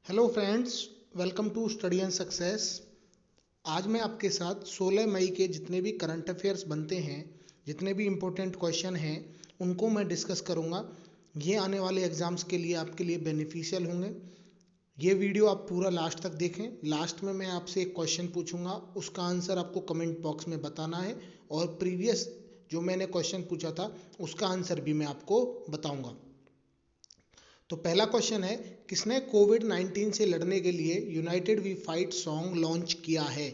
Hello friends, welcome to study and success. आज मैं आपके साथ 16 मई के जितने भी करंट अफेयर्स बनते हैं, जितने भी इम्पोर्टेंट क्वेश्चन हैं, उनको मैं डिस्कस करूंगा। ये आने वाले एग्जाम्स के लिए आपके लिए बेनिफिशियल होंगे। ये वीडियो आप पूरा लास्ट तक देखें। लास्ट में मैं आपसे एक क्वेश्चन पूछूंगा, उसका आंसर आपको कमेंट बॉक्स में बताना है, और प्रीवियस जो मैंने क्वेश्चन पूछा था उसका आंसर भी मैं आपको बताऊंगा। तो पहला क्वेश्चन है, किसने कोविड 19 से लड़ने के लिए united we fight song launch किया है?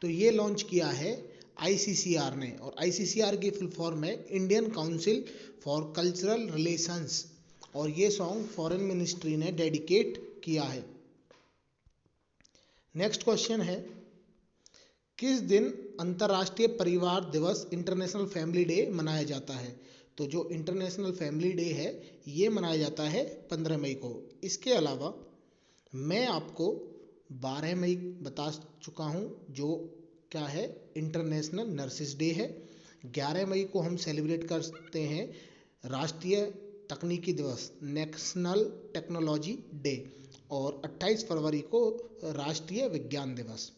तो ये लॉन्च किया है आईसीसीआर ने, और आईसीसीआर की फुल फॉर्म है Indian council for cultural relations, और ये सॉन्ग फॉरेन मिनिस्ट्री ने डेडिकेट किया है। नेक्स्ट क्वेश्चन है, किस दिन अंतर्राष्ट्रीय परिवार दिवस इंटरनेशनल फैमिली डे मनाया जाता है? तो जो इंटरनेशनल फैमिली डे है ये मनाया जाता है 15 मई को। इसके अलावा मैं आपको 12 मई बता चुका हूँ, जो क्या है, इंटरनेशनल नर्सिस डे है। 11 मई को हम सेलिब्रेट करते हैं राष्ट्रीय तकनीकी दिवस, नेशनल टेक्नोलॉजी डे, और 28 फरवरी को राष्ट्रीय विज्ञान दिवस।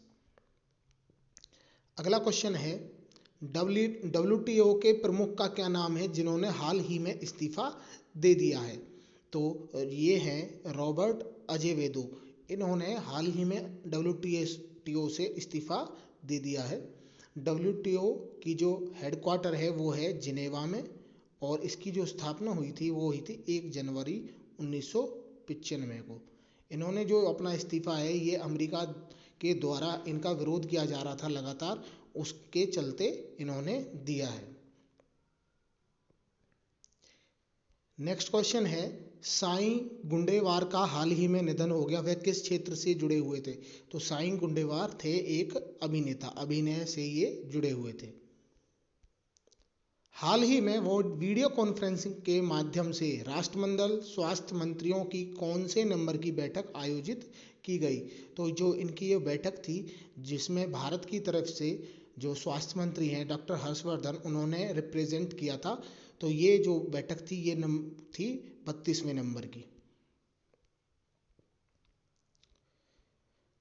अगला क्वेश्चन है, डब्ल्यूटीओ के प्रमुख का क्या नाम है जिन्होंने हाल ही में इस्तीफा दे दिया है? तो ये हैं रॉबर्ट अजेवेदो। इन्होंने हाल ही में डब्ल्यूटीओ से इस्तीफा दे दिया है। डब्ल्यूटीओ की जो हेडक्वार्टर है वो है जिनेवा में, और इसकी जो स्थापना हुई थी वो हुई थी 1 जनवरी 1995 को। इन्होंने जो अपना इस्तीफा है ये अमेरिका के द्वारा इनका विरोध किया जा रहा था लगातार, उसके चलते इन्होंने दिया है। नेक्स्ट क्वेश्चन है, साईं गुंडेवार का हाल ही में निधन हो गया, वह किस क्षेत्र से जुड़े हुए थे? तो साईं गुंडेवार थे एक अभिनेता, अभिनय से ये जुड़े हुए थे। हाल ही में वो वीडियो कॉन्फ्रेंसिंग के माध्यम से राष्ट्रमंडल स्वास्थ्य मंत्रियों की कौन से नंबर की बैठक आयोजित की गई? तो जो इनकी ये बैठक थी, जिसमें भारत की तरफ से जो स्वास्थ्य मंत्री हैं डॉक्टर हर्षवर्धन, उन्होंने रिप्रेजेंट किया था। तो ये जो बैठक थी ये थी 32वें नंबर की।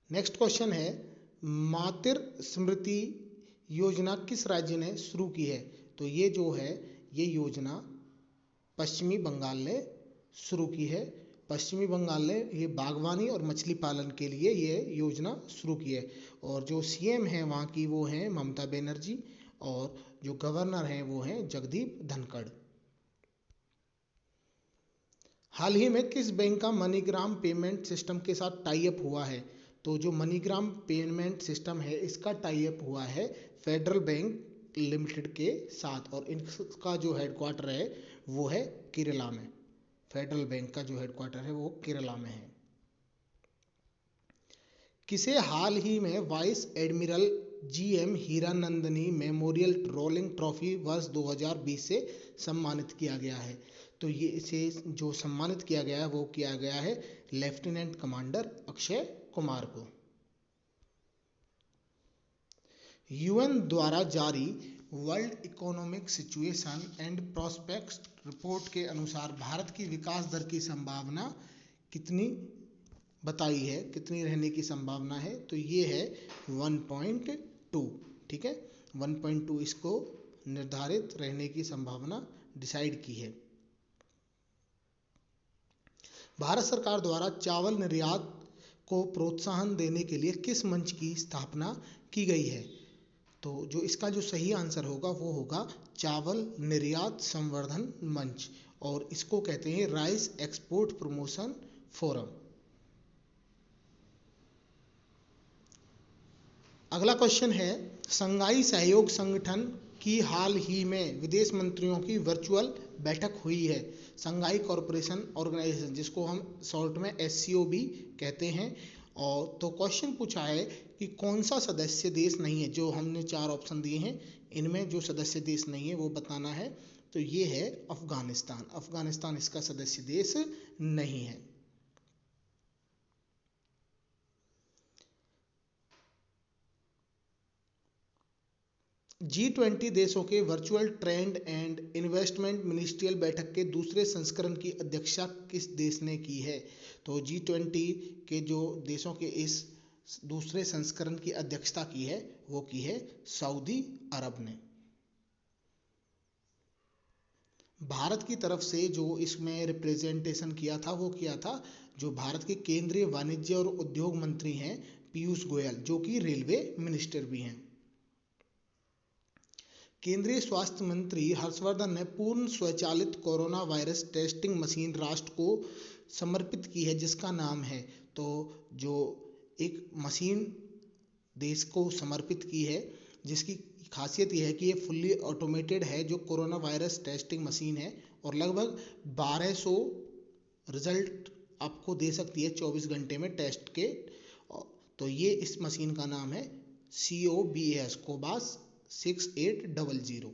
नेक्स्ट क्वेश्चन है, मातृ स्मृति योजना किस राज्य ने शुरू की है? तो ये जो है ये योजना पश्चिमी बंगाल ने शुरू की है। पश्चिमी बंगाल ने ये बागवानी और मछली पालन के लिए ये योजना शुरू की है, और जो सीएम हैं वहाँ की वो हैं ममता बनर्जी, और जो गवर्नर हैं वो हैं जगदीप धनखड़। हाल ही में किस बैंक का मनीग्राम पेमेंट सिस्टम के साथ टाई अप हुआ है? तो जो मनीग्राम पेमेंट सिस्टम है इसका टाई अप हुआ है फेडरल बैंक लिमिटेड के साथ, और इनका जो हेडक्वार्टर है वो है केरला में। फेडरल बैंक का जो हेडक्वार्टर है वो केरला में है। किसे हाल ही में vice admiral GM Hiranandani memorial rolling trophy वर्ष 2020 से सम्मानित किया गया है? तो ये इसे जो सम्मानित किया गया है वो किया गया है लेफ्टिनेंट कमांडर अक्षय कुमार को। यूएन द्वारा जारी world economic situation and prospects report के अनुसार भारत की विकास दर की संभावना कितनी बताई है, कितनी रहने की संभावना है? तो ये है 1.2। ठीक है, 1.2 इसको निर्धारित रहने की संभावना डिसाइड की है। भारत सरकार द्वारा चावल निर्यात को प्रोत्साहन देने के लिए किस मंच की स्थापना की गई है? तो जो इसका जो सही आंसर होगा वो होगा चावल निर्यात संवर्धन मंच, और इसको कहते हैं राइस एक्सपोर्ट प्रमोशन फोरम। अगला क्वेश्चन है, संघाई सहयोग संगठन की हाल ही में विदेश मंत्रियों की वर्चुअल बैठक हुई है। संघाई कॉरपोरेशन ऑर्गेनाइजेशन, जिसको हम शॉर्ट में एससीओ भी कहते हैं। और तो क्वेश्चन पूछा है कि कौन सा सदस्य देश नहीं है, जो हमने 4 ऑप्शन दिए हैं इनमें जो सदस्य देश नहीं है वो बताना है। तो ये है अफगानिस्तान। अफगानिस्तान इसका सदस्य देश नहीं है। G20 देशों के virtual trade and investment ministerial बैठक के दूसरे संस्करण की अध्यक्षता किस देश ने की है? तो G20 के जो देशों के इस दूसरे संस्करण की अध्यक्षता की है वो की है सऊदी अरब ने। भारत की तरफ से जो इसमें रिप्रेजेंटेशन किया था वो किया था जो भारत के केंद्रीय वाणिज्य और उद्योग मंत्री हैं पीयूष गोयल, जो कि रेलवे मिनिस्टर भी हैं। केंद्रीय स्वास्थ्य मंत्री हर्षवर्धन ने पूर्ण स्वचालित कोरोना वायरस टेस्टिंग मशीन राष्ट्र को समर्पित की है, जिसका नाम है, तो जो एक मशीन देश को समर्पित की है जिसकी खासियत यह है कि ये फुल्ली ऑटोमेटेड है, जो कोरोना वायरस टेस्टिंग मशीन है और लगभग 1200 रिजल्ट आपको दे सकती है 24 घंटे में टेस्ट के। तो ये इस मशीन का नाम है COBAS कोबास 6800।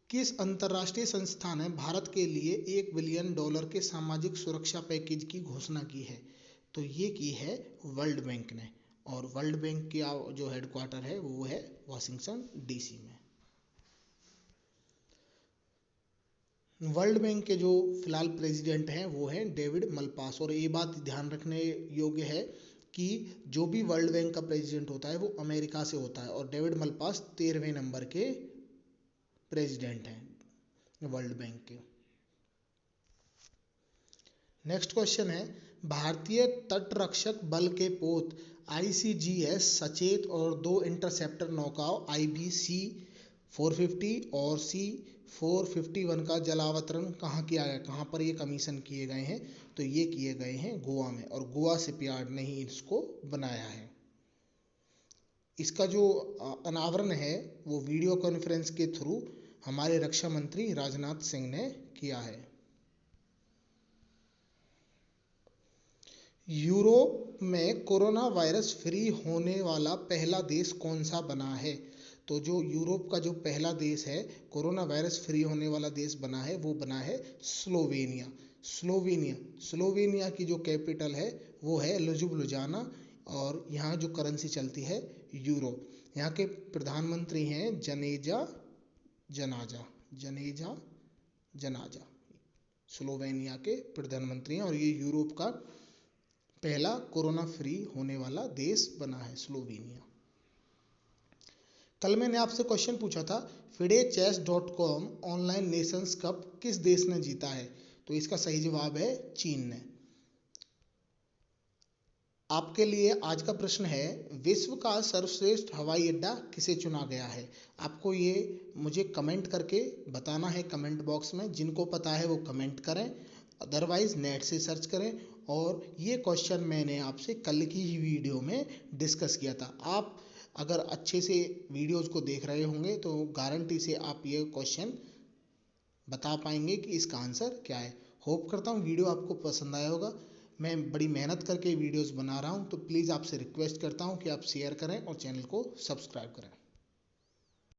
किस अंतर्राष्ट्रीय संस्था ने भारत के लिए $1 बिलियन के सामाजिक सुरक्षा पैकेज की घोषणा की है? तो ये की है वर्ल्ड बैंक ने, और वर्ल्ड बैंक की जो हेडक्वार्टर है वो है वाशिंगटन DC में। वर्ल्ड बैंक के जो फिलहाल प्रेसिडेंट हैं वो हैं डेविड मलपास, और ये बात ध्यान रखने योग्य है कि जो भी वर्ल्ड बैंक का प्रेसिडेंट होता है वो अमेरिका से होता है, और डेविड मलपास 13वें नंबर के प्रेसिडेंट हैं वर्ल्ड बैंक के। नेक्स्ट क्वेश्चन है, भारतीय तटरक्षक बल के पोत ICGS सचेत और 2 इंटरसेप्टर नौकाओं IBC-450 और C-451 का जलावतरण कहाँ किया गया, कहाँ पर ये कमीशन किए गए हैं? तो ये किए गए हैं गोवा में, और गोवा शिपयार्ड ने ही इसको बनाया है। इसका जो अनावरण है वो वीडियो कॉन्फ्रेंस के थ्रू हमारे रक्षा मंत्री राजनाथ सिंह ने किया है। यूरोप में कोरोना वायरस फ्री होने वाला पहला देश कौन सा बना है? तो जो यूरोप का जो पहला देश है कोरोना वायरस फ्री होने वाला देश बना है वो बना है स्लोवेनिया। स्लोवेनिया की जो कैपिटल है वो है लुजुब्लियाना, और यहाँ जो करेंसी चलती है यूरो। यहाँ के प्रधानमंत्री हैं जनेजा जनाजा। स्लोवेनिया के प्रधानमंत्री हैं, और ये यूरोप का पहला कोरोना फ्री होने वाला देश बना है स्लोवेनिया। कल मैंने आपसे क्वेश्चन पूछा था FIDE-Chess.com ऑनलाइन नेशंस कप किस देश ने जीता है? तो इसका सही जवाब है चीन ने। आपके लिए आज का प्रश्न है, विश्व का सर्वश्रेष्ठ हवाई अड्डा किसे चुना गया है? आपको ये मुझे कमेंट करके बताना है कमेंट बॉक्स में। जिनको पता है वो कमेंट करें, अदरवाइज नेट से सर्च करें। और ये क्वेश्चन मैंने आपसे कल की ही वीडियो में डिस्कस किया था। आप अगर अच्छे से वीडियोस को देख रहे होंगे तो गारंटी से आप ये क्वेश्चन बता पाएंगे कि इसका आंसर क्या है। होप करता हूँ वीडियो आपको पसंद आया होगा। मैं बड़ी मेहनत करके वीडियोस बना रहा हूँ, तो प्लीज़ आपसे रिक्वेस्ट करता हूँ कि आप शेयर करें और चैनल को सब्सक्राइब करें।